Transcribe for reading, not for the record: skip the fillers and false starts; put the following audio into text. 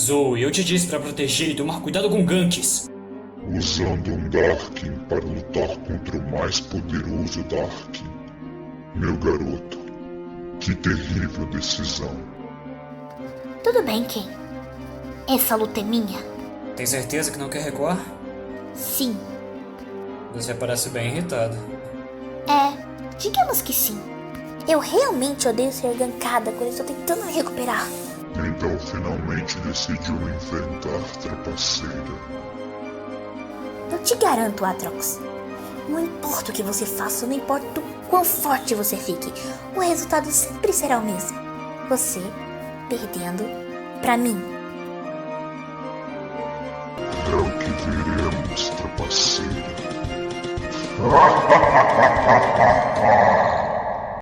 Zoe, eu te disse pra proteger e tomar cuidado com ganks. Usando um Darkin para lutar contra o mais poderoso Darkin. Meu garoto, que terrível decisão. Tudo bem, Ken. Essa luta é minha? Tem certeza que não quer recuar? Sim. Você parece bem irritado. Digamos que sim. Eu realmente odeio ser gankada quando estou tentando me recuperar. Então finalmente decidiu inventar trapaceira. Eu te garanto, Atrox. Não importa o que você faça, não importa o quão forte você fique, o resultado sempre será o mesmo. Você perdendo pra mim. É o que veremos, trapaceira.